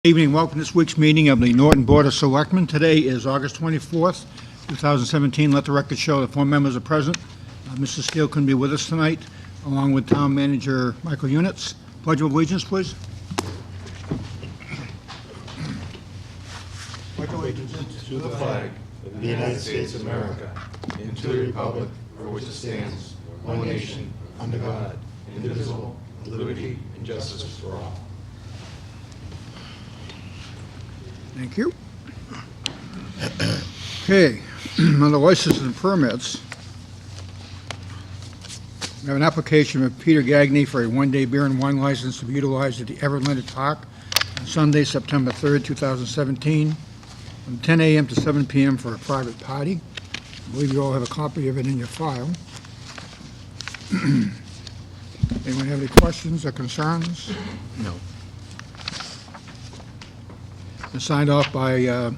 Evening, welcome to this week's meeting of the Norton Board of Selectmen. Today is August 24th, 2017. Let the record show that 4 members are present. Mr. Steele couldn't be with us tonight, along with Town Manager Michael Units. Pledge of allegiance, please. To the flag of the United States of America and to the republic for which it stands, one nation, under God, indivisible, with liberty and justice for all. Thank you. Okay, on the licenses and permits, we have an application of Peter Gagney for a one-day beer and wine license to be utilized at the Everett Park on Sunday, September 3rd, 2017, from 10 a.m. to 7 p.m. for a private party. I believe you all have a copy of it in your file. Anyone have any questions or concerns? No. It's signed off by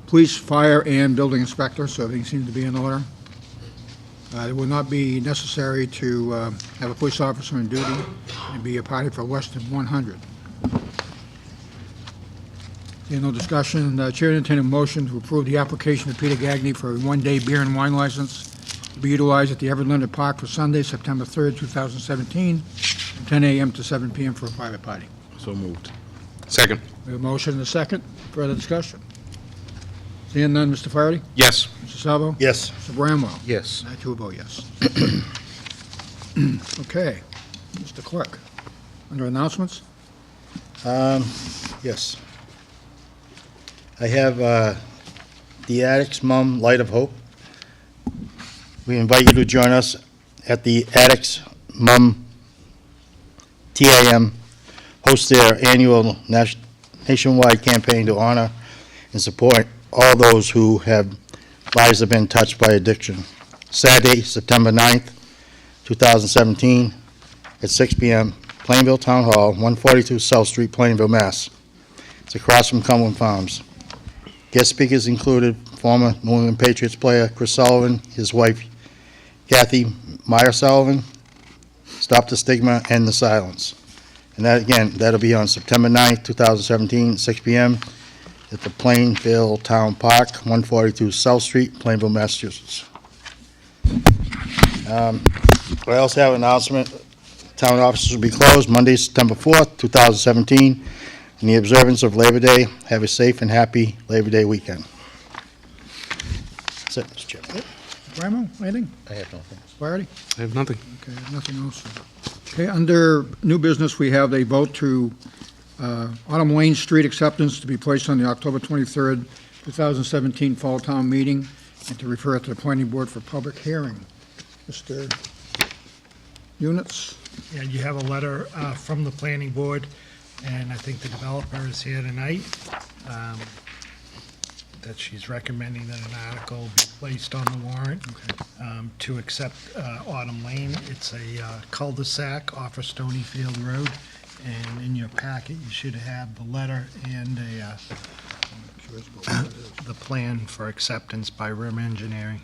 police, fire, and building inspector, so everything seems to be in order. It will not be necessary to have a police officer on duty and be a party for less than 100. No discussion. Chair entertains a motion to approve the application of Peter Gagney for a one-day beer and wine license to be utilized at the Everett Park for Sunday, September 3rd, 2017, from 10 a.m. to 7 p.m. for a private party. So moved. Second. We have a motion and a second. Further discussion? Seeing none, Mr. Flaherty? Yes. Mr. Salvo? Yes. Mr. Bramwell? Yes. I too vote yes. Okay. Mr. Clerk, under announcements? Yes. I have the Addicts Mum Light of Hope. We invite you to join us at the Addicts Mum TAM host their annual nationwide campaign to honor and support all those who have lives have been touched by addiction. Saturday, September 9th, 2017, at 6 p.m., Plainville Town Hall, 142 South Street, Plainville, Mass. It's across from Cumberland Farms. Guest speakers included former New England Patriots player Chris Sullivan, his wife Kathy Meyer Sullivan, Stop the Stigma and the Silence. And that, again, that'll be on September 9th, 2017, 6 p.m. at the Plainville Town Park, 142 South Street, Plainville, Massachusetts. I also have an announcement. Town offices will be closed Monday, September 4th, 2017, in the observance of Labor Day. Have a safe and happy Labor Day weekend. That's it, Mr. Chairman. Bramwell, anything? I have nothing. Flaherty? I have nothing. Okay, nothing else. Okay, under new business, we have a vote to Autumn Lane Street acceptance to be placed on the October 23rd, 2017 Fall Town Meeting and to refer it to the Planning Board for public hearing. Mr. Units? Yeah, you have a letter from the planning board, and I think the developer is here tonight, that she's recommending that an article be placed on the warrant to accept Autumn Lane. It's a cul-de-sac off of Stonyfield Road, and in your packet, you should have the letter and the plan for acceptance by Rim Engineering.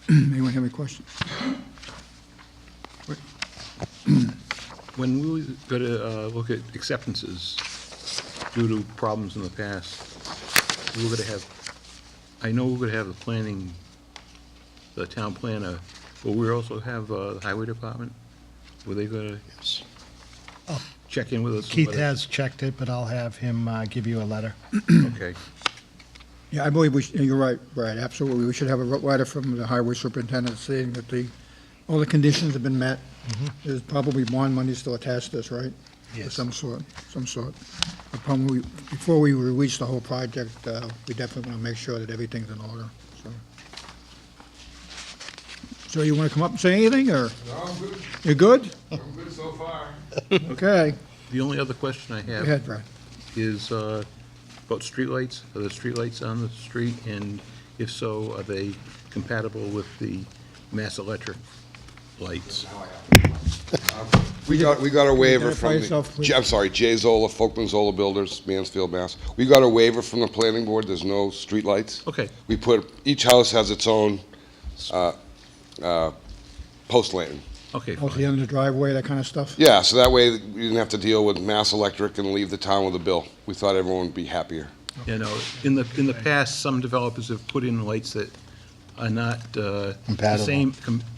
Anyone have any questions? When we go to look at acceptances due to problems in the past, we're going to have, I know we're going to have the town planner, but we also have the highway department. Were they going to check in with us? Keith has checked it, but I'll have him give you a letter. Okay. Yeah, I believe you're right, Brad, absolutely. We should have a letter from the highway superintendent saying that all the conditions have been met. There's probably bond money still attached to this, right? Yes. Of some sort. But probably before we release the whole project, we definitely want to make sure that everything's in order, So you want to come up and say anything, or? No, I'm good. You're good? I'm good so far. Okay. The only other question I Go have ahead, Brad. is about streetlights. Are there streetlights on the street? And if so, are they compatible with the Mass Electric lights? We got a waiver Identify from yourself, please. I'm sorry, Jay Zola, Folkman Zola Builders, Mansfield, Mass. We got a waiver from the planning board. There's no streetlights. Okay. Each house has its own post lane. Okay, also the fine. end of the driveway, that kind of stuff? Yeah, so that way you didn't have to deal with Mass Electric and leave the town with a bill. We thought everyone would be happier. You know, in the past, some developers have put in lights that are not the Compatible. same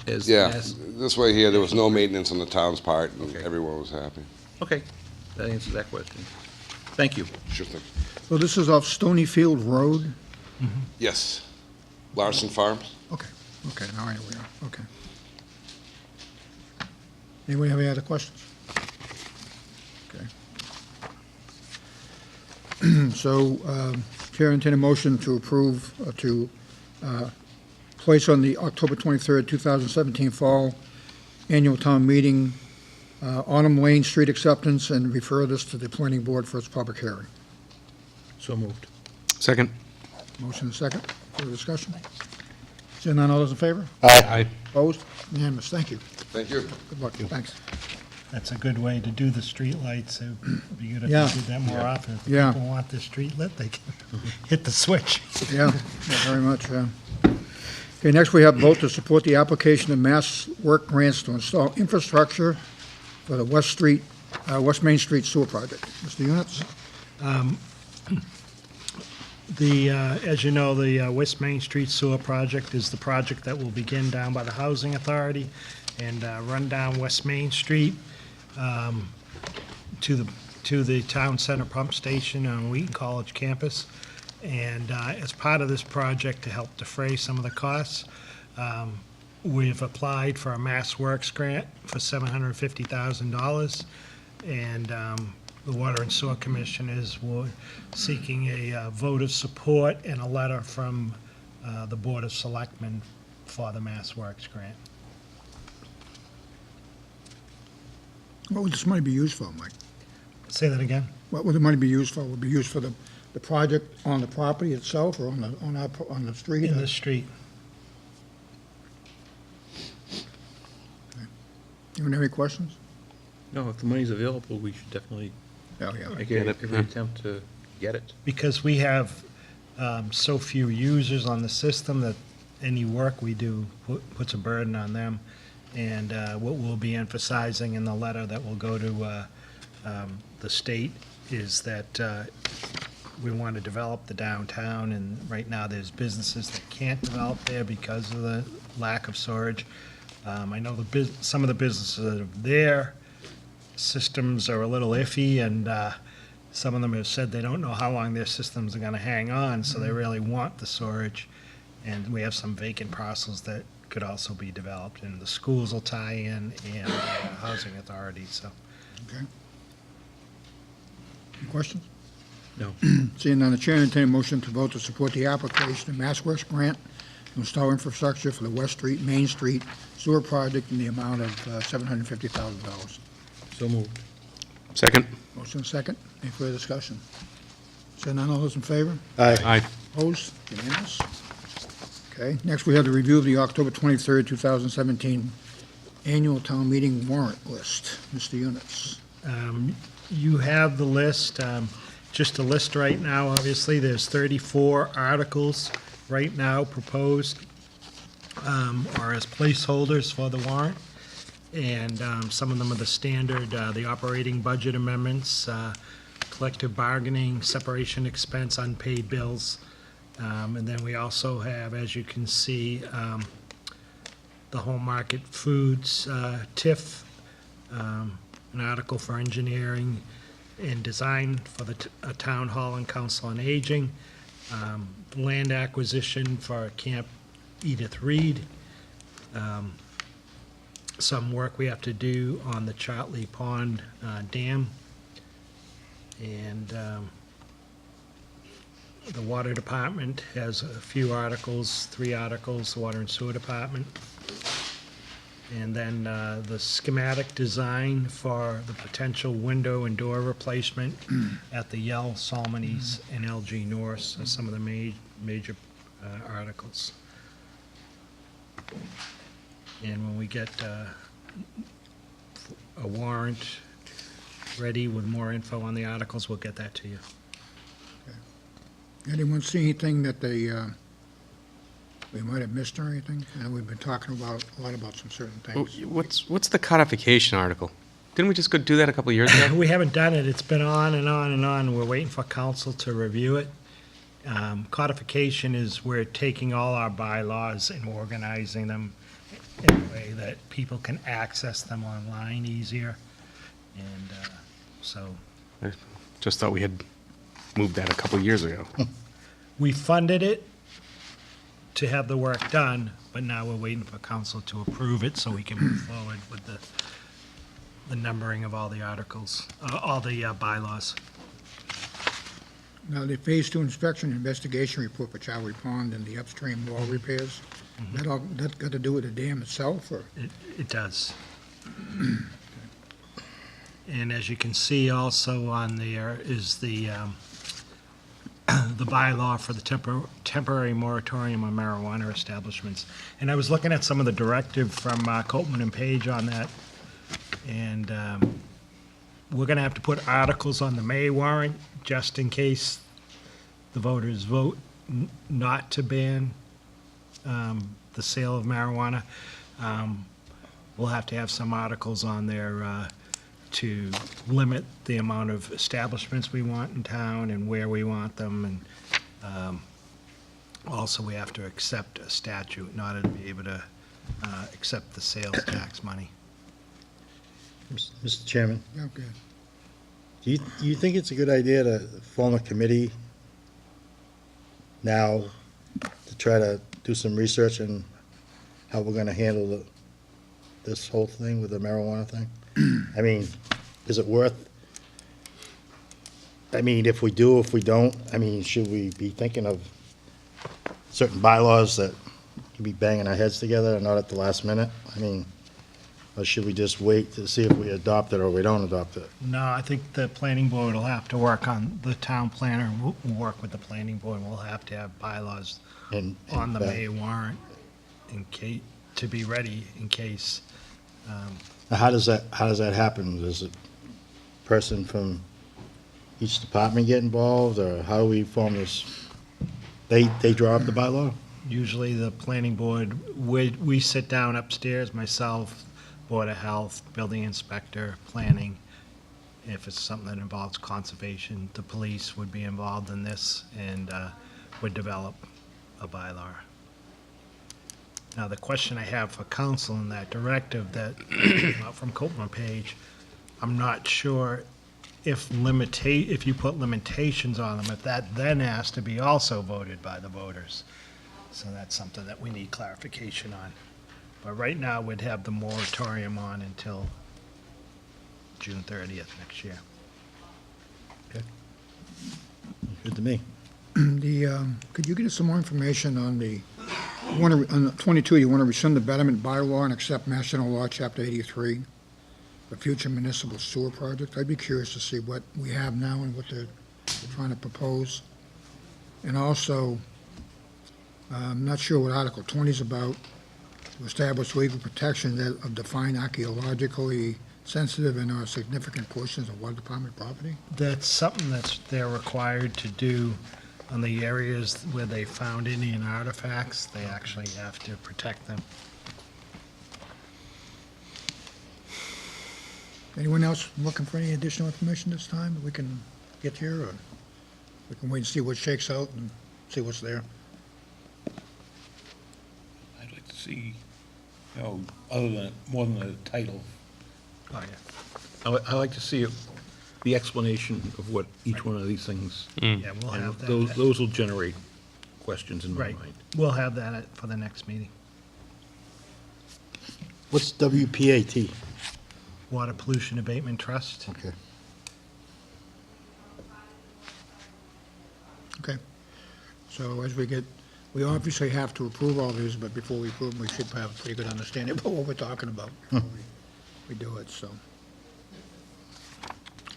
as Yeah, Mass. this way here, there was no maintenance on the town's part, and Okay. everyone was happy. Okay, that answers that question. Thank you. Sure thing. So this is off Stonyfield Road? Yes. Larson Farms? Okay, now I know we are, okay. Anybody have any other questions? Okay. So, Chair, entertain a motion to approve, to place on the October 23rd, 2017 Fall Annual Town Meeting, Autumn Lane Street acceptance, and refer this to the Planning Board for its public hearing. So moved. Second. Motion and second, further discussion? Seeing none, all those in favor? Aye. Opposed? Unanimous, thank you. Thank you. Good luck, thanks. That's a good way to do the streetlights. It would be good if Yeah. they did that more often. If Yeah. people want the street lit, they can hit the switch. Yeah, very much, yeah. Okay, next we have vote to support the application of Mass Work grants to install infrastructure for the West Main Street sewer project. Mr. Units? As you know, the West Main Street Sewer Project is the project that will begin down by the Housing Authority and run down West Main Street to the Town Center Pump Station on Wheaton College campus. And as part of this project, to help defray some of the costs, we've applied for a Mass Works grant for $750,000. And the Water and Sewer Commission is seeking a vote of support and a letter from the Board of Selectmen for the Mass Works grant. What would this money be used for, Mike? Say that again? What would the money be used for? Would it be used for the project on the property itself or on the street? In the street. Anyone have any questions? No, if the money's available, we should definitely Oh, yeah. make every attempt to get it. Because we have so few users on the system that any work we do puts a burden on them. And what we'll be emphasizing in the letter that will go to the state is that we want to develop the downtown, and right now there's businesses that can't develop there because of the lack of storage. I know some of the businesses that are there, systems are a little iffy, and some of them have said they don't know how long their systems are going to hang on, so they really want the storage. And we have some vacant parcels that could also be developed, and the schools will tie in, and housing authority, so. Okay. Any questions? No. Seeing none, the chair entertain a motion to vote to support the application of Mass Works grant to install infrastructure for the West Street, Main Street sewer project in the amount of $750,000. So moved. Second. Motion second. Any further discussion? Seeing none, all those in favor? Aye. Opposed? Unanimous? Okay, next we have the review of the October 23rd, 2017 annual town meeting warrant list. Mr. Units. You have the list, just a list right now, obviously, there's 34 articles right now proposed, or as placeholders for the warrant, and some of them are the standard, the operating budget amendments, collective bargaining, separation expense, unpaid bills, and then we also have, as you can see, the home market foods, TIF, an article for engineering and design for the town hall and council on aging, land acquisition for Camp Edith Reed, some work we have to do on the Chartley Pond Dam, and the water department has a few articles, 3 articles, the water and sewer department. And then the schematic design for the potential window and door replacement at the Yell, Salmonese, and LG Norse are some of the major articles. And when we get a warrant ready with more info on the articles, we'll get that to you. Anyone see anything that they we might have missed or anything? And we've been talking about, a lot about some certain Oh, things. What's the codification article? Didn't we just go do that a couple of years ago? We haven't done it. It's been on and on and on. We're waiting for council to review it. Codification is we're taking all our bylaws and organizing them in a way that people can access them online easier. And so I just thought we had moved that a couple of years ago. we funded it to have the work done, but now we're waiting for council to approve it so we can move forward with the numbering of all the articles, all the bylaws. Now, the Phase 2 inspection investigation report for Charlie Pond and the upstream wall repairs, that got to do with the dam itself, or? It does. And as you can see also on there is the bylaw for the temporary moratorium on marijuana establishments. And I was looking at some of the directive from Copman and Page on that, and we're gonna have to put articles on the May warrant just in case the voters vote not to ban the sale of marijuana. We'll have to have some articles on there to limit the amount of establishments we want in town and where we want them. And also, we have to accept a statute in order to be able to accept the sales tax money. Mr. Chairman, Okay. do you think it's a good idea to form a committee now to try to do some research on how we're gonna handle this whole thing with the marijuana thing? I mean, is it worth, I mean, if we do, if we don't, I mean, should we be thinking of certain bylaws that could be banging our heads together and not at the last minute? I mean, or should we just wait to see if we adopt it or we don't adopt it? No, I think the planning board will have to work on, the town planner will work with the planning board. We'll have to have bylaws And on the May warrant in case, to be ready in case. How does that happen? Does a person from each department get involved, or how do we form this? They draw up the bylaw? Usually the planning board, we sit down upstairs, myself, Board of Health, Building Inspector, Planning. If it's something that involves conservation, the police would be involved in this and would develop a bylaw. Now, the question I have for council in that directive that came out from Copman Page, I'm not sure if you put limitations on them, if that then has to be also voted by the voters. So that's something that we need clarification on. But right now, we'd have the moratorium on until June 30th next year. Good to me. Could you get us some more information on on 22, you want to rescind the betterment bylaw and accept Mass General Law, Chapter 83, the future municipal sewer project? I'd be curious to see what we have now and what they're trying to propose. And also, I'm not sure what Article 20 is about, to establish legal protection of defined archaeologically sensitive and or significant portions of water department property. That's something they're required to do on the areas where they found Indian artifacts. They actually have to protect them. Anyone else looking for any additional information this time that we can get here, or we can wait and see what shakes out and see what's there? I'd like to see, more than the title. Oh, yeah. I like to see the explanation of what each one of these things. Yeah, we'll And have that. those will generate questions in my Right. mind. We'll have that for the next meeting. What's WPAT? Water Pollution Abatement Trust. Okay. Okay. So as we obviously have to approve all these, but before we approve them, we should have a pretty good understanding about what we're talking about before we do it, so.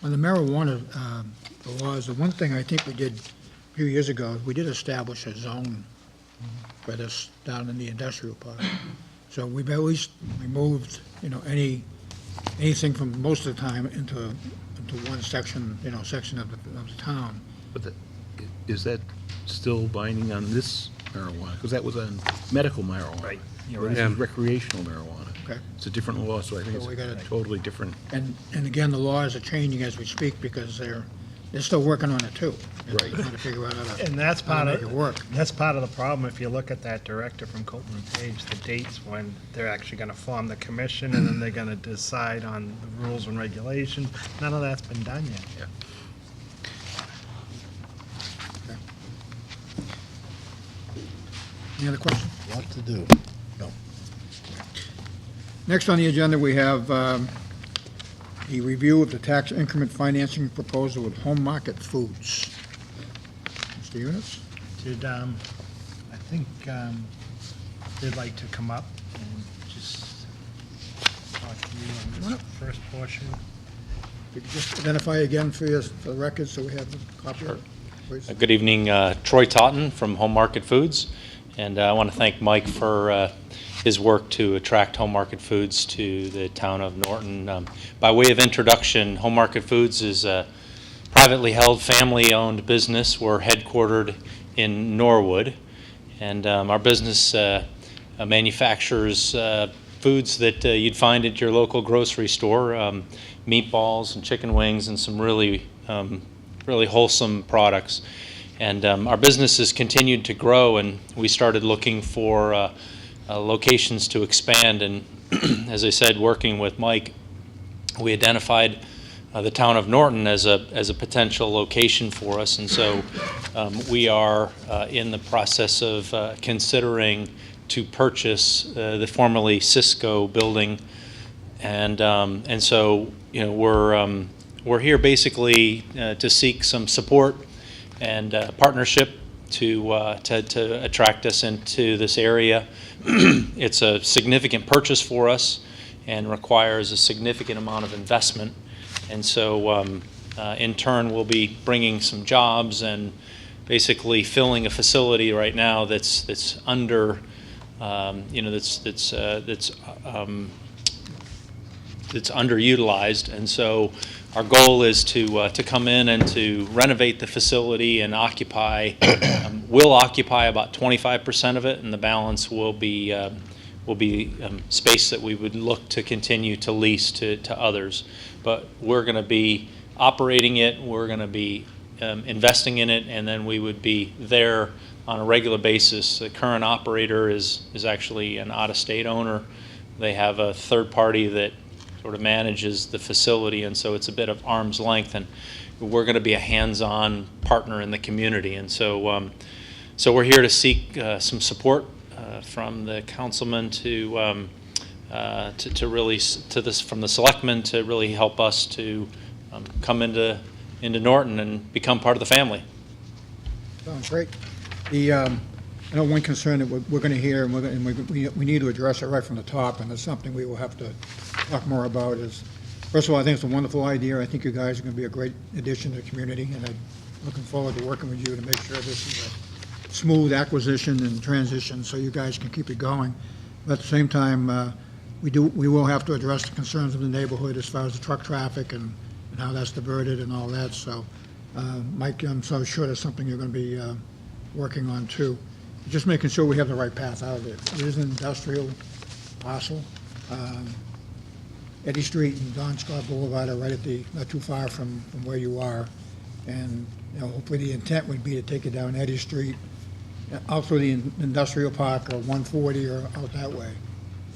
On the marijuana, the laws, the one thing I think we did a few years ago, we did establish a zone for this down in the industrial park. So we've at least removed, anything from most of the time into one section, section of the town. But is that still binding on this marijuana, because that was on medical marijuana. Right, you're Where right. This is recreational marijuana. Okay. It's a different law, so I think So we gotta- it's totally different. And again, the laws are changing as we speak because they're still working on it too. Right. Trying to figure out how to And that's how to part make of, it work. that's part of the problem, if you look at that directive from Copeland Page, the dates when they're actually gonna form the commission, and then they're gonna decide on the rules and regulations, none of that's been done yet. Any other questions? Lot to do. Next on the agenda, we have the review of the tax increment financing proposal with Home Market Foods. Mr. Yunus? Did, I think, they'd like to come up and just talk to you on Come on this up. first portion. Could you just identify again for the record so we have a copy of it, please? Good evening, Troy Totten from Home Market Foods, and I want to thank Mike for his work to attract Home Market Foods to the town of Norton. By way of introduction, Home Market Foods is a privately held, family-owned business. We're headquartered in Norwood, and our business manufactures foods that you'd find at your local grocery store, meatballs and chicken wings and some really wholesome products. And our business has continued to grow, and we started looking for locations to expand. And as I said, working with Mike, we identified the town of Norton as a potential location for us. And so we are in the process of considering to purchase the formerly Cisco building. And so, you know, we're here basically to seek some support and partnership to attract us into this area. It's a significant purchase for us and requires a significant amount of investment. And so, in turn, we'll be bringing some jobs and basically filling a facility right now that's under, that's underutilized. And so, our goal is to come in and to renovate the facility and occupy. We'll occupy about 25% of it, and the balance will be space that we would look to continue to lease to others. But we're going to be operating it. We're going to be investing in it, and then we would be there on a regular basis. The current operator is actually an out-of-state owner. They have a third party that sort of manages the facility, and so it's a bit of arm's length, and we're going to be a hands-on partner in the community. And so so we're here to seek some support from the councilman to really from the selectmen to really help us to come into Norton and become part of the family. Sounds great. I know one concern that we're going to hear, and we need to address it right from the top, and it's something we will have to talk more about, is, first of all, I think it's a wonderful idea. I think you guys are going to be a great addition to the community, and I'm looking forward to working with you to make sure this is a smooth acquisition and transition so you guys can keep it going. But at the same time, we will have to address the concerns of the neighborhood as far as the truck traffic and how that's diverted and all that. So, Mike, I'm so sure that's something you're going to be working on too. Just making sure we have the right path out of it. It is an industrial parcel. Eddy Street and Don Scott Boulevard are right at not too far from where you are. And, you know, hopefully the intent would be to take it down Eddy Street, out through the industrial park or 140 or out that way.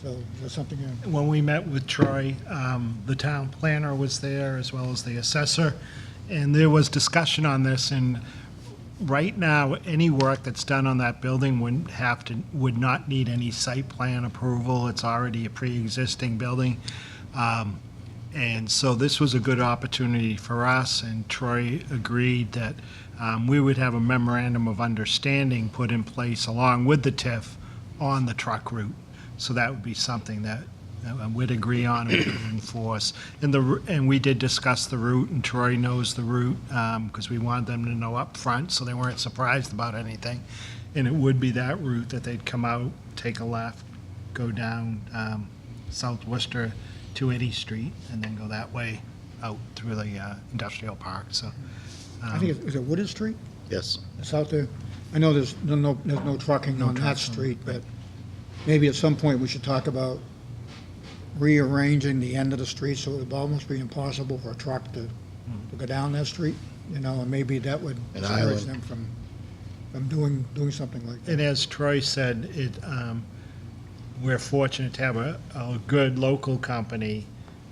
So that's something you... When we met with Troy, the town planner was there as well as the assessor, and there was discussion on this, and right now, any work that's done on that building would not need any site plan approval. It's already a pre-existing building. And so this was a good opportunity for us, and Troy agreed that we would have a memorandum of understanding put in place along with the TIF on the truck route. So that would be something that we'd agree on and enforce. And we did discuss the route, and Troy knows the route because we wanted them to know up front so they weren't surprised about anything. And it would be that route that they'd come out, take a left, go down South Worcester to Eddy Street, and then go that way out through the industrial park. So I think is it Woodard Street? Yes. It's out there. I know there's no trucking on that street, but maybe at some point we should talk about rearranging the end of the street so it would almost be impossible for a truck to go down that street, and maybe that would An discourage island. them from doing something like that. And as Troy said, we're fortunate to have a good local company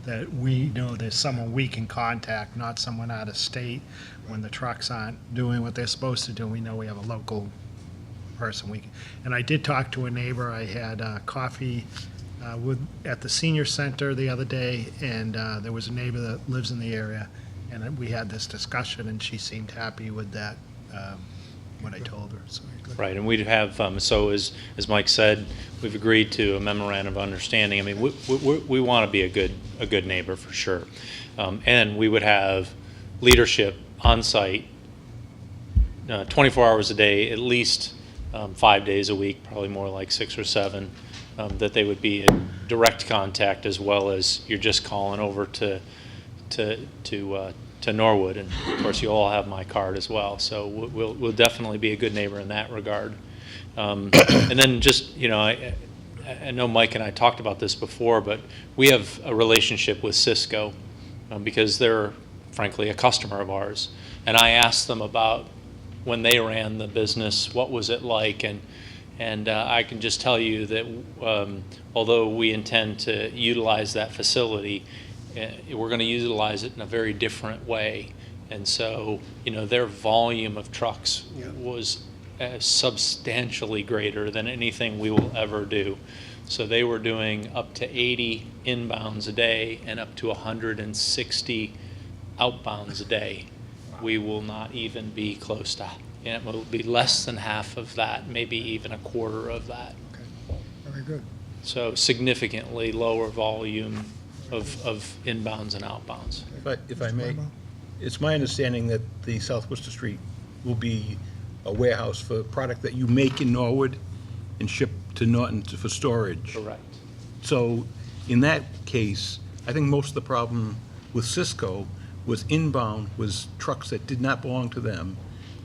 that we know there's someone we can contact, not someone out of state. When the trucks aren't doing what they're supposed to do, we know we have a local person we can. And I did talk to a neighbor. I had coffee at the senior center the other day, and there was a neighbor that lives in the area, and we had this discussion, and she seemed happy with that, what I told her, so. Right, and we'd have, so as Mike said, we've agreed to a memorandum of understanding. I mean, we want to be a good neighbor for sure. And we would have leadership on site 24 hours a day, at least 5 days a week, probably more like 6 or 7, that they would be in direct contact, as well as you're just calling over to Norwood, and of course you all have my card as well, so we'll definitely be a good neighbor in that regard. And then just, I know Mike and I talked about this before, but we have a relationship with Cisco because they're frankly a customer of ours, and I asked them about when they ran the business, what was it like, and I can just tell you that although we intend to utilize that facility, we're going to utilize it in a very different way. And so, their volume of trucks was substantially greater than anything we will ever do. So they were doing up to 80 inbounds a day and up to 160 outbounds a day. We will not even be close to, it will be less than half of that, maybe even a quarter of that. Okay, very good. So significantly lower volume of inbounds and outbounds. If I may, it's my understanding that the South Worcester Street will be a warehouse for product that you make in Norwood and ship to Norton for storage. Correct. So in that case, I think most of the problem with Cisco was inbound was trucks that did not belong to them,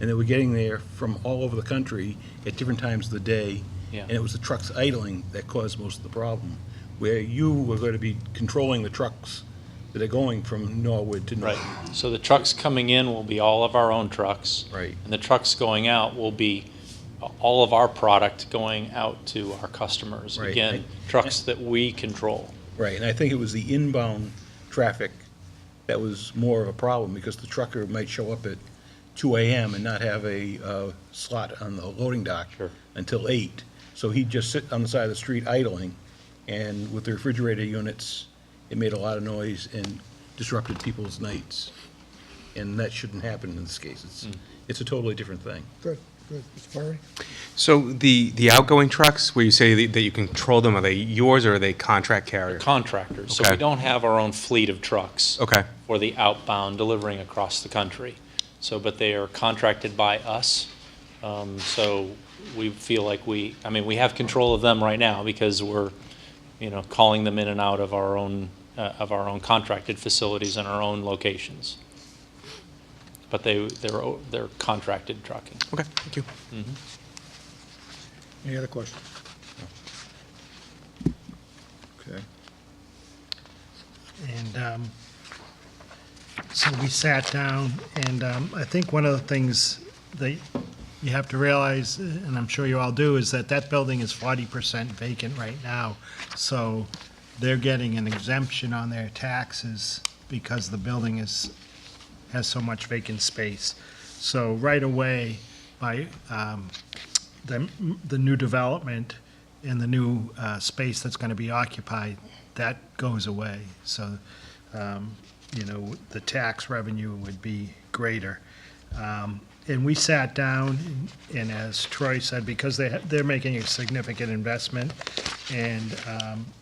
and they were getting there from all over the country at different times of the day. Yeah. And it was the trucks idling that caused most of the problem, where you were going to be controlling the trucks that are going from Norwood to Right. Norton. So the trucks coming in will be all of our own trucks. Right. And the trucks going out will be all of our product going out to our customers. Right. Again, trucks that we control. Right, and I think it was the inbound traffic that was more of a problem, because the trucker might show up at 2 a.m. and not have a slot on the loading dock Sure. until 8. So he'd just sit on the side of the street idling, and with the refrigerator units, it made a lot of noise and disrupted people's nights. And that shouldn't happen in this case. It's a totally different thing. Good. Mr. Parry? So the outgoing trucks, where you say that you control them, are they yours or are they contract carrier? Contractors. So Okay. we don't have our own fleet of trucks. Okay. For the outbound delivering across the country. So, but they are contracted by us. So we feel like we have control of them right now because we're, calling them in and out of our own contracted facilities and our own locations. But they're contracted trucking. Okay, thank you. Any other questions? Okay. And so we sat down, and I think one of the things that you have to realize, and I'm sure you all do, is that building is 40% vacant right now. So they're getting an exemption on their taxes because the building has so much vacant space. So right away, by the new development and the new space that's going to be occupied, that goes away. So, the tax revenue would be greater. And we sat down, and as Troy said, because they're making a significant investment, and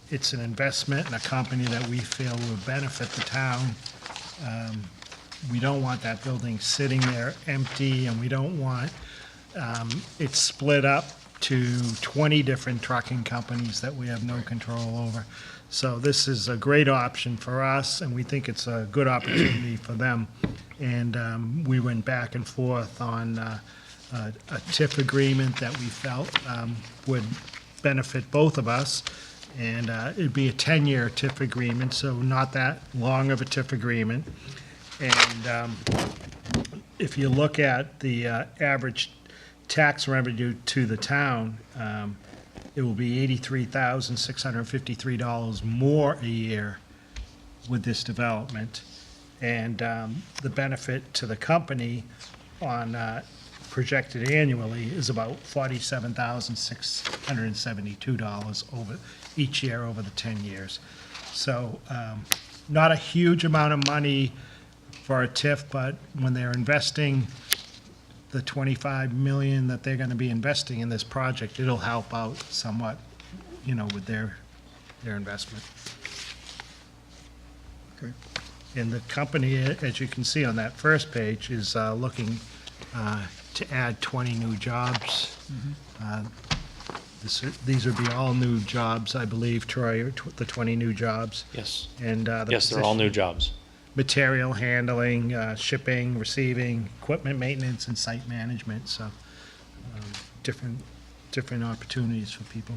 it's an investment in a company that we feel will benefit the town. We don't want that building sitting there empty, and we don't want it split up to 20 different trucking companies that we have no control over. So this is a great option for us, and we think it's a good opportunity for them. And we went back and forth on a TIF agreement that we felt would benefit both of us. And it'd be a 10-year TIF agreement, so not that long of a TIF agreement. And if you look at the average tax revenue to the town, it will be $83,653 more a year with this development. And the benefit to the company on projected annually is about $47,672 over each year over the 10 years. So not a huge amount of money for a TIF, but when they're investing the $25 million that they're going to be investing in this project, it'll help out somewhat, with their investment. Okay. And And the company, as you can see on that first page, is looking to add 20 new jobs. These would be all new jobs, I believe, Troy, the 20 new jobs. Yes. And Yes, they're all new jobs. material handling, shipping, receiving, equipment maintenance, and site management, so different opportunities for people.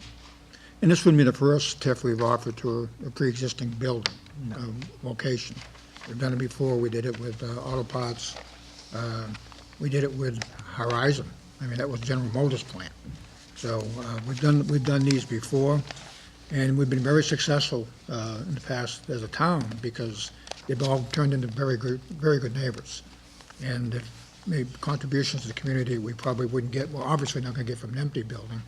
this wouldn't be the first TIF we've offered to a pre-existing building, location. We've done it before. We did it with auto parts. We did it with Horizon. I mean, that was General Motors plant. So we've done these before, and we've been very successful in the past as a town because they've all turned into very good neighbors. And if made contributions to the community we probably wouldn't get, well, obviously not going to get from an empty building.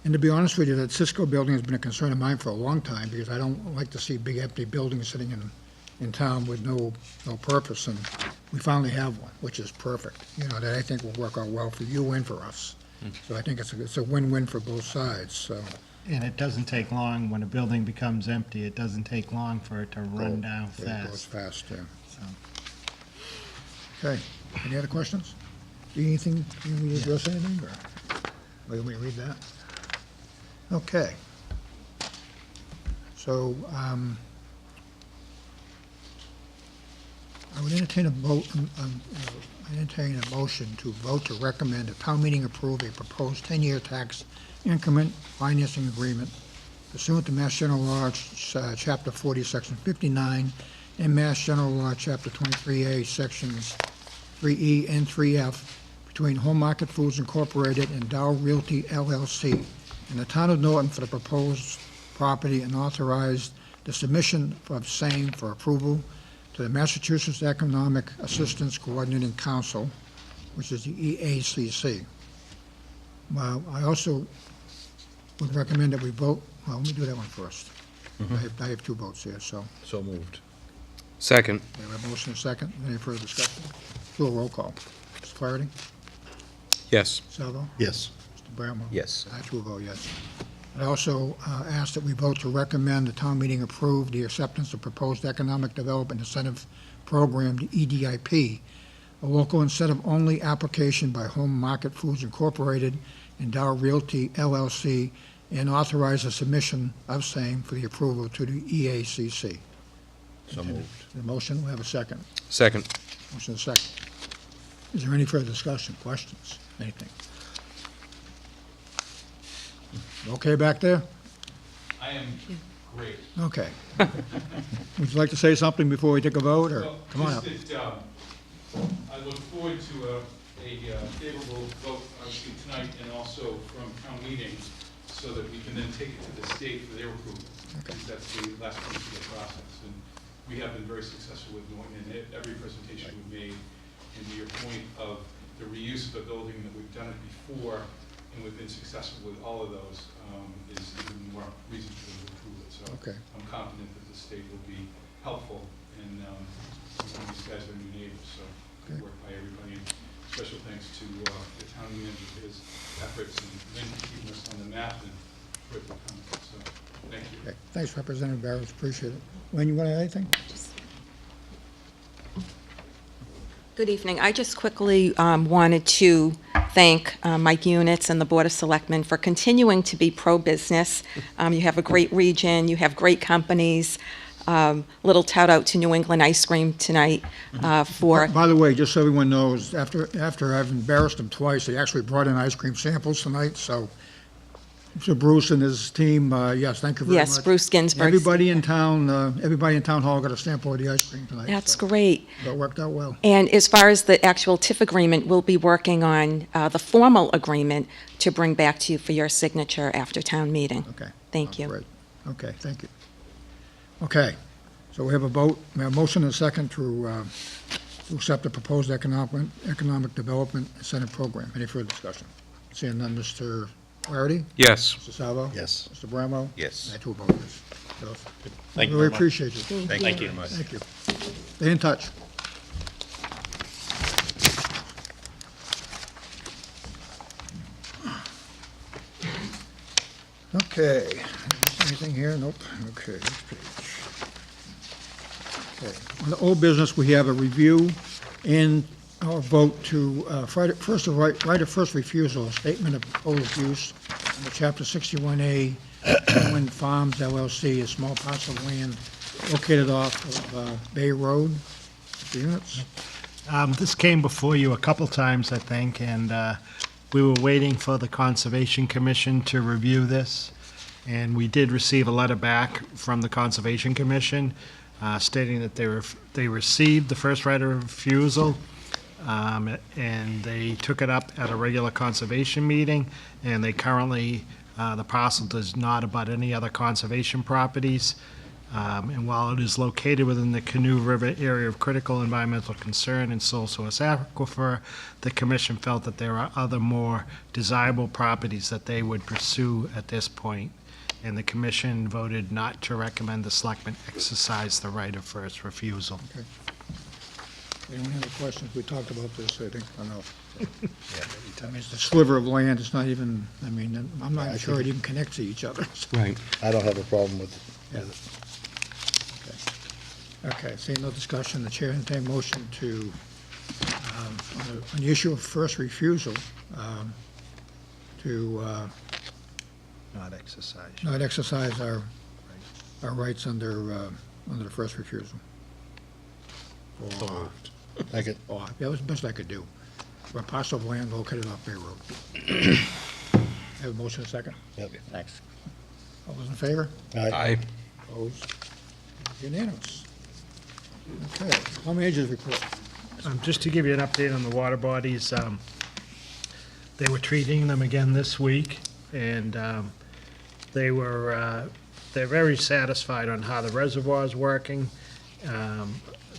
And to be honest with you, that Cisco building has been a concern of mine for a long time because I don't like to see big empty buildings sitting in town with no purpose. And we finally have one, which is perfect, that I think will work out well for you and for us. So I think it's a win-win for both sides, so. And it doesn't take long, when a building becomes empty, it doesn't take long for it to run down It goes fast. fast, yeah. So, Okay, any other questions? Anything, you need to address anything, or let me read that? Okay. So, I would entertain a motion to vote to recommend a town meeting approve a proposed 10-year tax increment financing agreement pursuant to Mass General Law, Chapter 40, Section 59, and Mass General Law, Chapter 23A, Sections 3E and 3F, between Home Market Foods Incorporated and Dow Realty LLC and the town of Norton for the proposed property, and authorized the submission of same for approval to the Massachusetts Economic Assistance Coordinating Council, which is the EACC. Well, I also would recommend that we vote, well, let me do that one first. I have two votes here, so So moved. Second. we have a motion and a second. Any further discussion? Do a roll call. Mr. Flaherty? Yes. Salvo? Yes. Mr. Bramwell? Yes. I too vote yes. I also ask that we vote to recommend the town meeting approve the acceptance of proposed Economic Development Incentive Program, the EDIP, a local incentive-only application by Home Market Foods Incorporated and Dow Realty LLC, and authorize the submission of same for the approval to the EACC. So moved. The motion, we have a second. Second. Motion is second. Is there any further discussion, questions, anything? Okay back there? I am great. Okay. Would you like to say something before we take a vote, or, Well, come on up? just that, I look forward to a favorable vote, obviously tonight, and also from town meeting, so that we can then take it to the state for their approval. Because that's the last piece of the process. And we have been very successful with Norton in every presentation we've made. And to your point of the reuse of a building, that we've done it before, and we've been successful with all of those, is even more reason for them to approve it. So Okay. I'm confident that the state will be helpful, and some of these guys are new neighbors, so good work by everybody. And special thanks to the town manager for his efforts and then keeping us on the map and with the comments. So thank you. Okay. Thanks, Representative Barrows, appreciate it. Wayne, you want to add anything? Good evening. I just quickly wanted to thank Mike Units and the Board of Selectmen for continuing to be pro-business. You have a great region, you have great companies. little tout out to New England Ice Cream tonight for, By the way, just so everyone knows, after I've embarrassed them twice, they actually brought in ice cream samples tonight, so Bruce and his team, yes, thank you very much. yes, Bruce Ginsburg. Everybody in town hall got a sample of the ice cream tonight. That's so great. That worked out well. And as far as the actual TIF agreement, we'll be working on the formal agreement to bring back to you for your signature after town meeting. Okay. Thank Sounds you. great. Okay, thank you. Okay, so we have a vote, we have a motion and a second to accept the proposed economic development incentive program. Any further discussion? Seeing none, Mr. Flaherty? Yes. Mr. Salvo? Yes. Mr. Bramwell? Yes. I too vote yes. So, Thank you really very much. appreciate you. Thank you. Thank you. Stay in touch. Okay, anything here? Nope. Okay, next page. Okay, on the old business, we have a review and our vote to, right of first refusal, statement of proposed use under Chapter 61A, Wind Farms LLC, a small parcel of land located off of Bay Road. The units? This came before you a couple times, I think, and we were waiting for the Conservation Commission to review this, and we did receive a letter back from the Conservation Commission stating that they received the first right of refusal, and they took it up at a regular conservation meeting, and they currently, the parcel does not abut any other conservation properties. And while it is located within the Canoe River area of critical environmental concern and sole source aquifer, the commission felt that there are other more desirable properties that they would pursue at this point. And the commission voted not to recommend the selectmen exercise the right of first refusal. Anyone have any questions? We talked about this, I think, I know. I mean, it's a sliver of land, it's not even, I mean, I'm not sure it even connects to each other. Right. I don't have a problem with it. Yeah. Okay, seeing no discussion, the chair entertain motion to, on the issue of first refusal, to Not exercise. not exercise our rights under the first refusal. Second. Or, yeah, that was the best I could do. For a parcel of land located off Bay Road. Have a motion and a second? Yep. Thanks. All those in favor? Aye. Opposed? Unanimous. Okay, Home Manager's report. Just to give you an update on the water bodies, they were treating them again this week, and they're very satisfied on how the reservoir is working.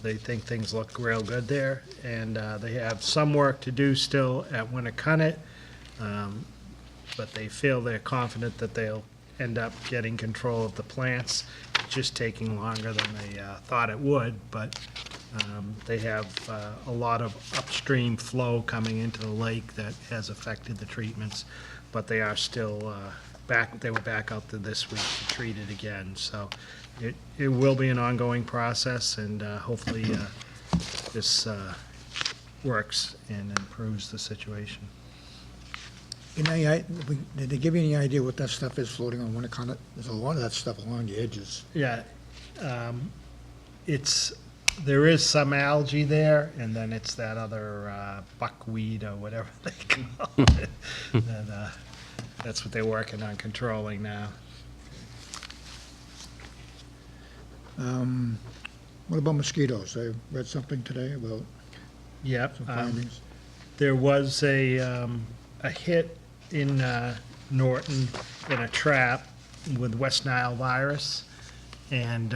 They think things look real good there, and they have some work to do still at Winnicunnet, but they feel they're confident that they'll end up getting control of the plants. It's just taking longer than they thought it would, but they have a lot of upstream flow coming into the lake that has affected the treatments, but they are still they were back out there this week to treat it again. So it will be an ongoing process, and hopefully this works and improves the situation. Did they give you any idea what that stuff is floating on Winnicott? There's a lot of that stuff along the edges. Yeah, there is some algae there, and then it's that other buckwheat or whatever they call it. That's what they're working on controlling now. What about mosquitoes? I read something today about Yep. some findings. There was a hit in Norton in a trap with West Nile virus, and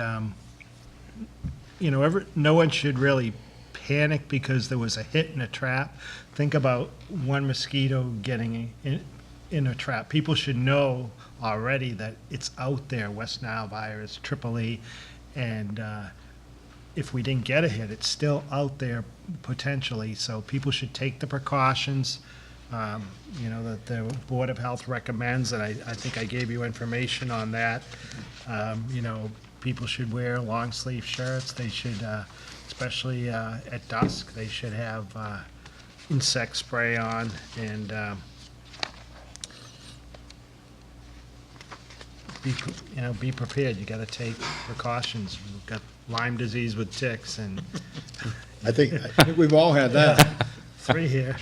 no one should really panic because there was a hit in a trap. Think about one mosquito getting in a trap. People should know already that it's out there, West Nile virus, Triple E, and if we didn't get a hit, it's still out there potentially, so people should take the precautions that the Board of Health recommends, and I think I gave you information on that. People should wear long sleeve shirts. They should, especially at dusk, they should have insect spray on, and be prepared. You gotta take precautions. We've got Lyme disease with ticks and I think, I think we've all had that. 3 here.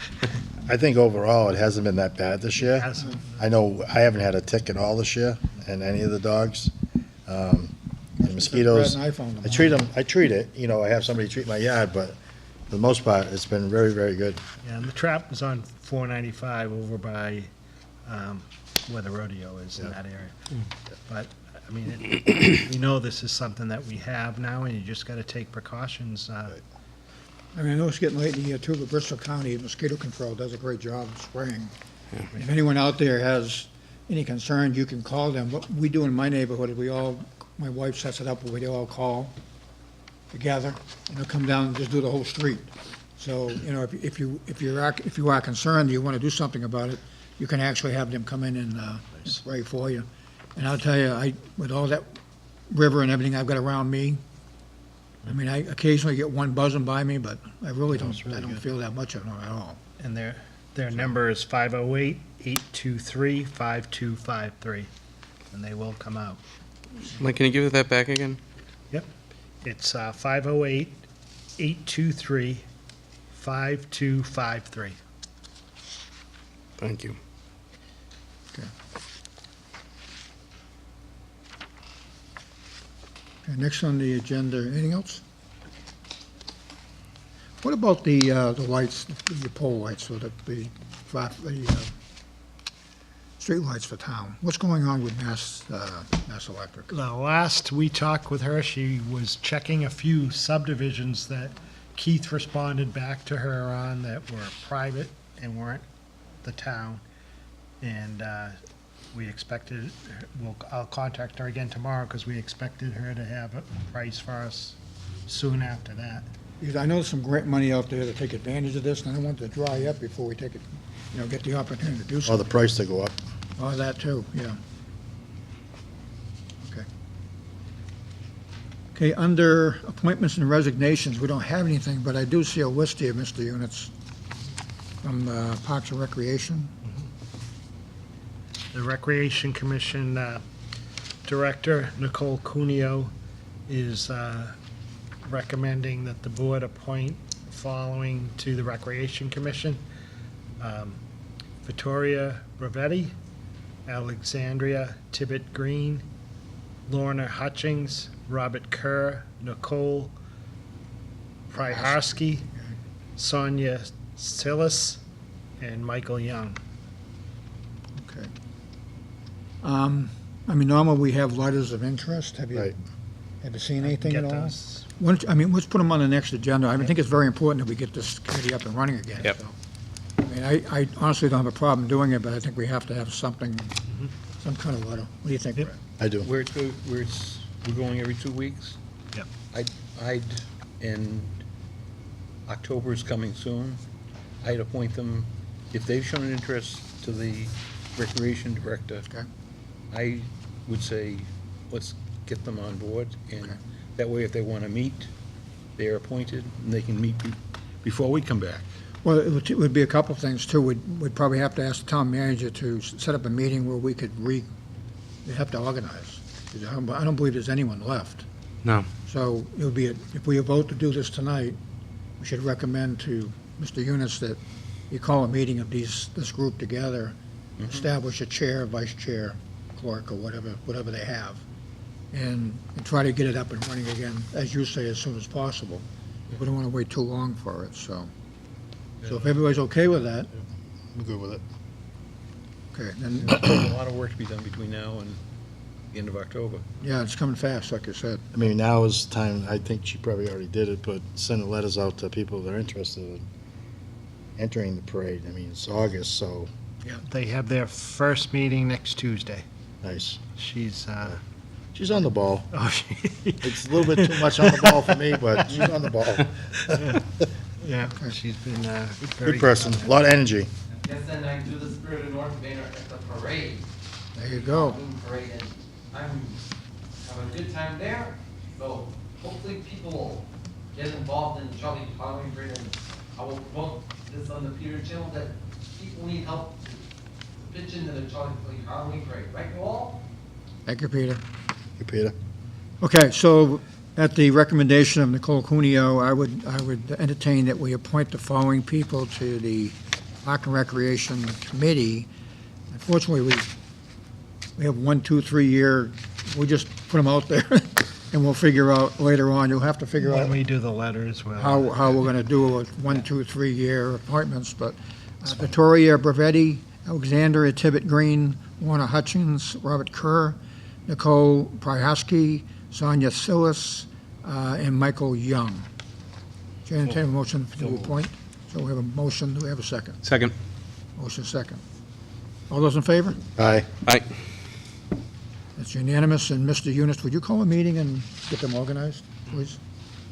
I think overall, it hasn't been that bad this year. Hasn't. I know I haven't had a tick at all this year, and any of the dogs. And mosquitoes, Brad and I found them all. I treat it, I have somebody treat my yard, but for the most part, it's been very, very good. Yeah, and the trap is on 495 over by where the rodeo is in that area. But, I mean, we know this is something that we have now, and you just gotta take precautions. I mean, I know it's getting late in the year too, but Bristol County Mosquito Control does a great job of spraying. If anyone out there has any concerns, you can call them. What we do in my neighborhood is my wife sets it up where they all call together, and they'll come down and just do the whole street. So, if you are concerned, you want to do something about it, you can actually have them come in and spray for you. And I'll tell you, with all that river and everything I've got around me, I mean, I occasionally get one buzzing by me, but I really don't feel that much of it at all. And their number is 508-823-5253, and they will come out. Mike, can you give that back again? Yep. It's 508-823-5253. Thank you. Okay, next on the agenda, anything else? What about the lights, the pole lights, or the street lights for town? What's going on with Mass Electric? The last we talked with her, she was checking a few subdivisions that Keith responded back to her on that were private and weren't the town. And we expected, I'll contact her again tomorrow because we expected her to have a price for us soon after that. Because I know there's some grant money out there to take advantage of this, and I don't want it to dry up before we take it, get the opportunity to do Or the something. price to go up. Oh, that too, yeah. Okay. Okay, under appointments and resignations, we don't have anything, but I do see a list here, Mr. Units, from Parks and Recreation. The Recreation Commission Director, Nicole Cuneo, is recommending that the board appoint following to the Recreation Commission: Vittoria Bravetti, Alexandria Tibbet Green, Lorna Hutchings, Robert Kerr, Nicole Pryharski, Sonia Silas, and Michael Young. Okay. I mean, normally we have letters of interest. Have Right. you seen anything at Get all? those. Let's put them on the next agenda. I think it's very important that we get this committee up and running again. Yep. So, I mean, I honestly don't have a problem doing it, but I think we have to have something, some kind of letter. What do you think, Yep. Brad? I do. We're going every 2 weeks? Yep. And October is coming soon. I'd appoint them, if they've shown an interest to the Recreation Director. Okay. I would say, let's get them on board, and Okay. that way, if they want to meet, they're appointed, and they can meet before we come back. Well, it would be a couple of things, too. We'd probably have to ask the town manager to set up a meeting where we could we'd have to organize. 'Cause I don't believe there's anyone left. No. So it would be, if we vote to do this tonight, we should recommend to Mr. Yunus that you call a meeting of this group together, establish a chair, vice chair, clerk, or whatever they have, and try to get it up and running again, as you say, as soon as possible. We don't want to wait too long for it, so. So if everybody's okay with that, I'm good with it. okay, then, There's a lot of work to be done between now and the end of October. yeah, it's coming fast, like you said. I mean, now is time, I think she probably already did it, but sending letters out to people that are interested in entering the parade. I mean, it's August, so They have their first meeting next Tuesday. nice. She's, She's on the ball. oh, she, It's a little bit too much on the ball for me, but she's on the ball. yeah, she's been very Good person, a lot of energy. Yes, and I do the Spirit of North Banner at the parade. There you go. Doing parade, and I'm having a good time there. So hopefully people will get involved in Charlie Halloween Parade, and I will promote this on the Peter channel that people need help to pitch into the Charlie Halloween Parade. Right, you all? Thank you, Peter. You, Peter? Okay, so at the recommendation of Nicole Cuneo, I would entertain that we appoint the following people to the Park and Recreation Committee. Unfortunately, we have 1, 2, 3 year, we just put them out there, and we'll figure out later on, you'll have to figure When out we do the letters, well. how we're going to do it with 1, 2, 3 year appointments, but Victoria Bravetti, Alexander Tibbet Green, Warner Hutchins, Robert Kerr, Nicole Pryaski, Sonia Silas, and Michael Young. Chair, entertain a motion to appoint. So we have a motion, do we have a second? Second. Motion second. All those in favor? Aye. Aye. It's unanimous, and Mr. Eunice, would you call a meeting and get them organized, please,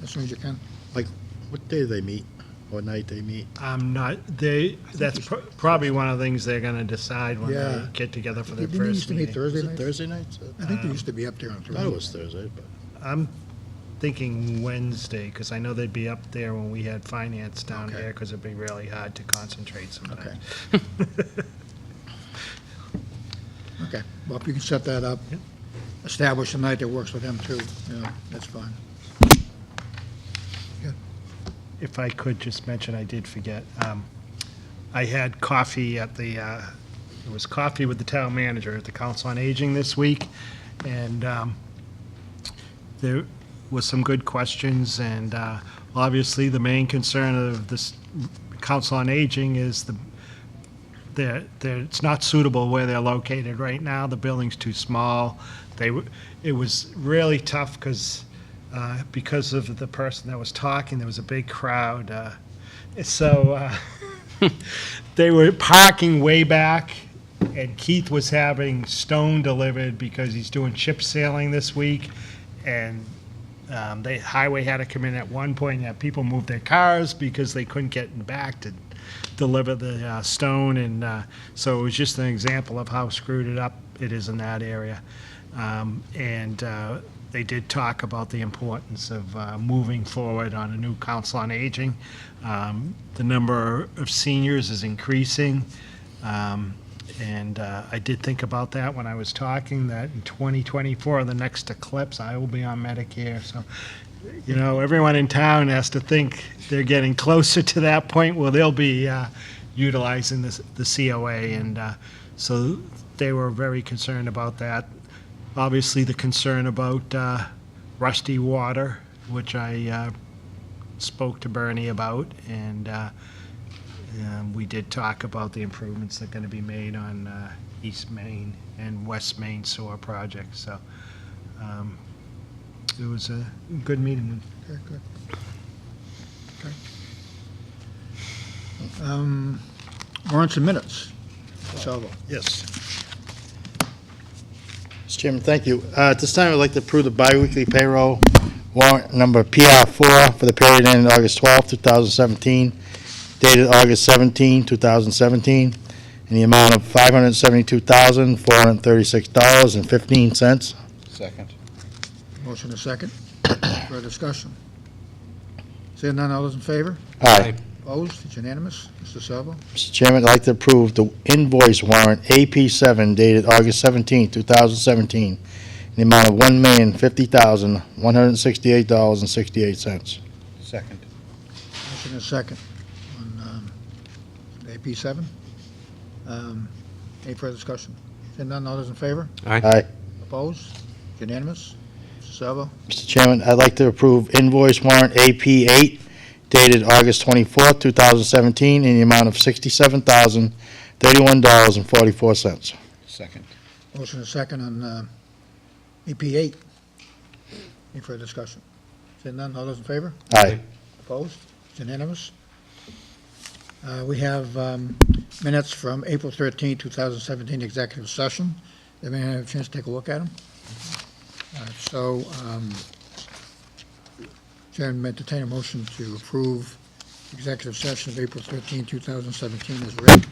as soon as you can? What day do they meet? What night they meet? I'm not, that's probably one of the things they're gonna decide when Yeah. they get together for their Didn't they used first to meet meeting. Thursday Is it nights? Thursday nights? I think they used to be up there on I Thursday. thought it was Thursday, but I'm thinking Wednesday, because I know they'd be up there when we had finance down Okay. here, because it'd be really hard to concentrate sometimes. Okay, well, if you can set that up, Yep. establish a night that works with them too, that's fine. If I could just mention, I did forget, I had coffee at the, it was coffee with the town manager at the Council on Aging this week, and there was some good questions, and obviously, the main concern of this Council on Aging is it's not suitable where they're located right now. The building's too small. It was really tough because of the person that was talking, there was a big crowd. So they were parking way back, and Keith was having stone delivered because he's doing chip sealing this week. And the highway had to come in at one point and have people move their cars because they couldn't get in the back to deliver the stone. And so it was just an example of how screwed it is in that area. They did talk about the importance of moving forward on a new Council on Aging. The number of seniors is increasing, and I did think about that when I was talking, that in 2024, the next eclipse, I will be on Medicare. So, everyone in town has to think they're getting closer to that point where they'll be utilizing the COA, and so they were very concerned about that. Obviously, the concern about rusty water, which I spoke to Bernie about, and we did talk about the improvements that are going to be made on East Main and West Main sewer projects. So it was a good meeting. Okay, good. Okay. Warrants and minutes. Salvo. yes. Mr. Chairman, thank you. At this time, I'd like to approve the biweekly payroll warrant number PR4 for the period ending August 12, 2017, dated August 17, 2017, in the amount of $572,436.15. Second. Motion is second. Further discussion. Seeing none, all those in favor? Aye. Opposed? It's unanimous. Mr. Salvo. Mr. Chairman, I'd like to approve the invoice warrant AP7 dated August 17, 2017, in the amount of $1,050,168.68. Second. Motion is second on AP 7. Any further discussion? Seeing none, all those in favor? Aye. Opposed? It's unanimous. Mr. Salvo. Mr. Chairman, I'd like to approve invoice warrant AP8 dated August 24, 2017, in the amount of $67,031.44. Second. Motion is second on AP 8. Any further discussion? Seeing none, all those in favor? Aye. Opposed? It's unanimous. We have minutes from April 13, 2017, executive session. Everyone have a chance to take a look at them? So, Chairman, entertain a motion to approve executive session of April 13, 2017 as written.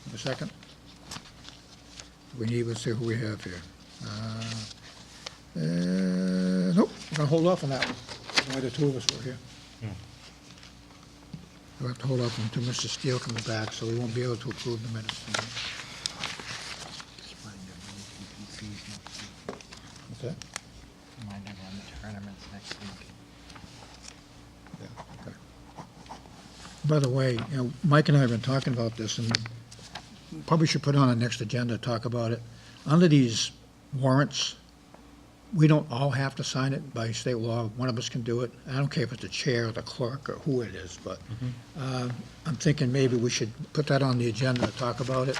Have a second? We need, let's see who we have here. Nope, we're going to hold off on that one. Only the two of us were here. We'll have to hold off until Mr. Steele comes back, so we won't be able to approve the minutes. By the way, Mike and I have been talking about this, and probably should put it on the next agenda, to talk about it. Under these warrants, we don't all have to sign it by state law. One of us can do it. I don't care if it's the chair or the clerk or who it is, but I'm thinking maybe we should put that on the agenda to talk about it.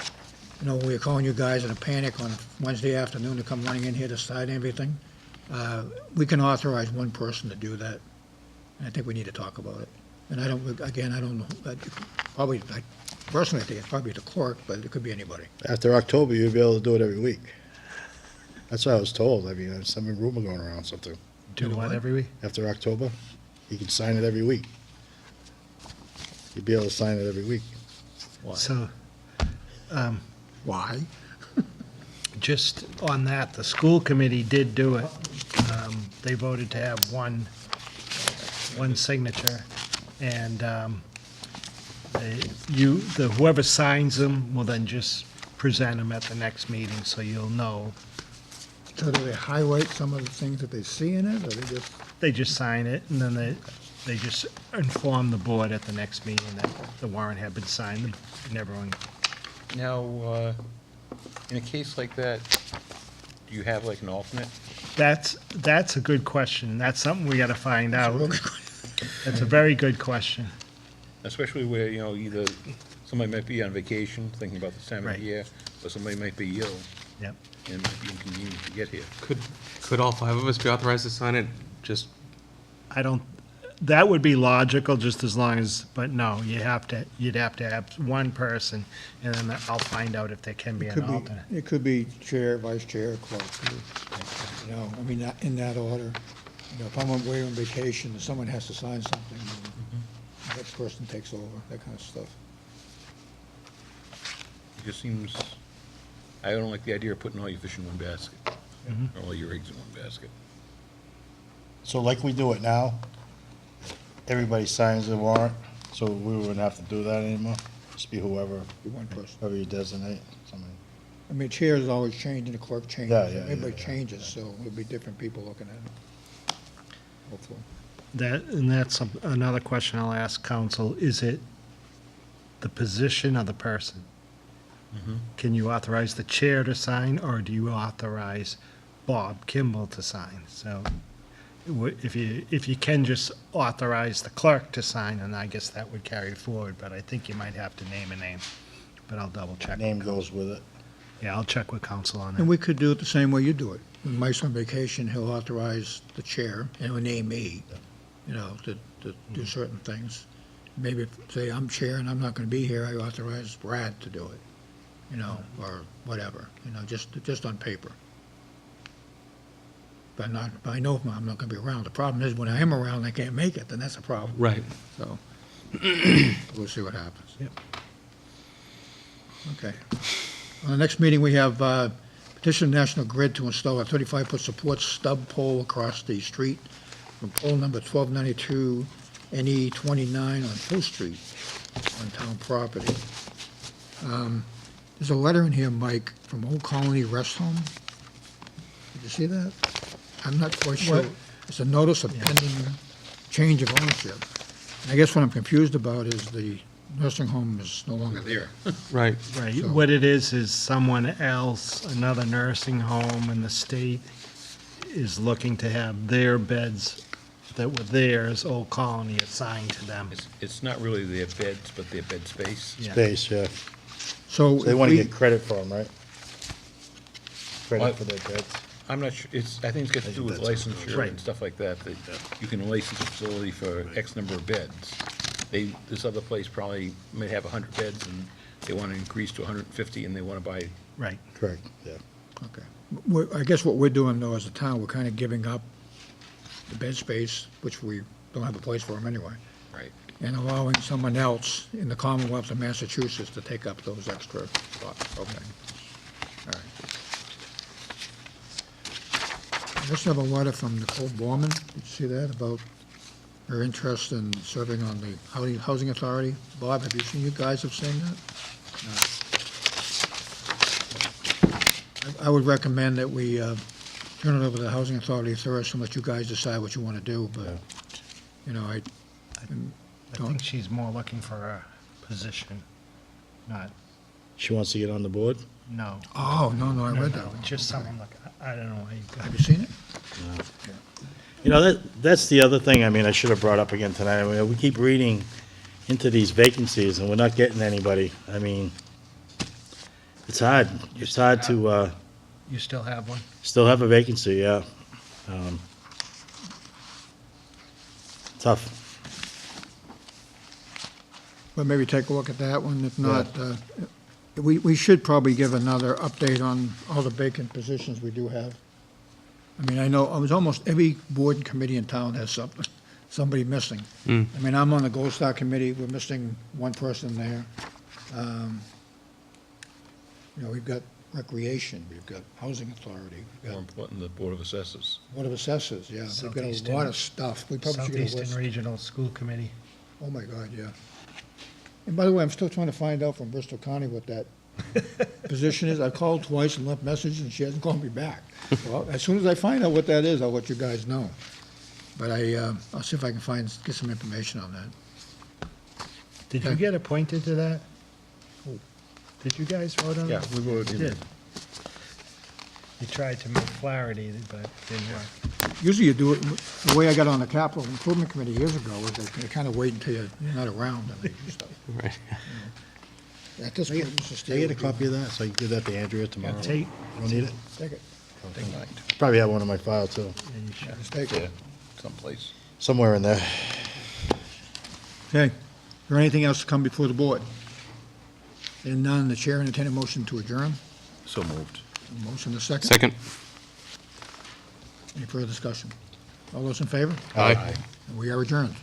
We were calling you guys in a panic on Wednesday afternoon to come running in here to sign everything. We can authorize one person to do that, and I think we need to talk about it. And I don't know, probably, personally, I think it's probably the clerk, but it could be anybody. After October, you'll be able to do it every week. That's what I was told. I mean, there's some rumor going around, something. Do what every week? After October, you can sign it every week. You'll be able to sign it every week. So, Why? just on that, the school committee did do it. They voted to have one signature, and whoever signs them will then just present them at the next meeting, so you'll know. So do they highlight some of the things that they see in it, or They just sign it, and then they just inform the board at the next meeting that the warrant had been signed, and everyone. Now, in a case like that, do you have like an alternate? That's a good question. That's something we gotta find out. That's a very good question. Especially where, either somebody might be on vacation, thinking about the time of Right. the year, or somebody might be ill. Yep. And it might be inconvenient to get here. Could all five of us be authorized to sign it? Just, That would be logical, just as long as, but no, you'd have to have one person, and then I'll find out if there can be an alternate. it could be chair, vice chair, clerk, in that order. If I'm away on vacation and someone has to sign something, then the next person takes over, that kind of stuff. It just seems, I don't like the idea of putting all your fish in one basket, or all your eggs in one basket. So like we do it now, everybody signs the warrant, so we wouldn't have to do that anymore? Just be whoever One person. you designate, somebody. Chairs always change and the clerk changes. Yeah, yeah, Everybody yeah. changes, so it'll be different people looking at it. Hopefully. That's another question I'll ask council. Is it the position of the person? Can you authorize the chair to sign, or do you authorize Bob Kimball to sign? So if you can just authorize the clerk to sign, and I guess that would carry forward, but I think you might have to name a name. But I'll double check. Name goes with it. Yeah, I'll check with council on And that. we could do it the same way you do it. When Mike's on vacation, he'll authorize the chair, and he'll name me, to do certain things. Maybe say I'm chair and I'm not gonna be here, I authorize Brad to do it, or whatever, just on paper. But I know I'm not gonna be around. The problem is, when I am around, I can't make it, then that's a problem. right. So, we'll see what happens. Yep. Okay. On the next meeting, we have petition National Grid to install a 35-foot support stub pole across the street from pole number 1292 NE 29 on Hill Street on town property. There's a letter in here, Mike, from Old Colony Rest Home. Did you see that? I'm not quite sure. What? It's a notice of pending change of ownership. I guess what I'm confused about is the nursing home is no longer there. Right. Right, So- what it is someone else, another nursing home in the state is looking to have their beds that were theirs, Old Colony, assigned to them. It's not really their beds, but their bed space. Yeah. Space, yeah. So So they if want to we- get credit for them, right? Credit What? for their beds. I'm not sure, I think it's got to do with That's- licensure Right. and stuff like that, that you can license a facility for X number of beds. This other place probably may have 100 beds, and they want to increase to 150, and they want to buy, Right, Correct, yeah. Okay. I guess what we're doing, though, as a town, we're kind of giving up the bed space, which we don't have a place for them anyway, right? and allowing someone else in the Commonwealth of Massachusetts to take up those extra spots. Okay. All right. I just have a letter from Nicole Borman. Did you see that, about her interest in serving on the Housing Authority? Bob, have you seen, you guys have seen that? No. I would recommend that we turn it over to the Housing Authority first and let you guys decide what you want to do, but, I think she's more looking for a position, not, She wants to get on the board? no. Oh, no, I No, read no, that one. just someone like, I don't know why you got Have you seen it? You know, that's the other thing, I mean, I should have brought up again tonight. I mean, we keep reading into these vacancies, and we're not getting anybody. I mean, it's hard. It's hard to You still have one? still have a vacancy, yeah. Tough. But maybe take a look at that one. If not, we should probably give another update on all the vacant positions we do have. I mean, I know, almost every board and committee in town has somebody missing. I mean, I'm on the Gold Star Committee, we're missing one person there. You know, we've got Recreation, we've got Housing Authority, we've More got important, the Board of Assessors. Board of Assessors, yeah. We've got a Southeastern- lot of stuff. We probably should get a Southeastern list. Regional School Committee. Oh, my God, yeah. And by the way, I'm still trying to find out from Bristol County what that position is. I called twice and left messages, and she hasn't called me back. Well, as soon as I find out what that is, I'll let you guys know. But I'll see if I can get some information on that. Did you Okay. get appointed to that? Did you guys vote on it? Yeah, we voted You in. did. You tried to make clarity, but it didn't work. Usually you do it, the way I got on the Capital Improvement Committee years ago, was they kind of wait until you're not around and they do stuff. Right. At this point, Mr. Can I Steele. get a copy of that, so I can give that to Andrea tomorrow? Take, You don't need it? Take it. Probably have one in my file, too, yeah, you should. Just take Yeah, it. someplace. somewhere in there. Okay. Is there anything else to come before the board? And none, the chair entertain a motion to adjourn. So moved. Motion to second. Second. Any further discussion? All those in favor? Aye. We are adjourned.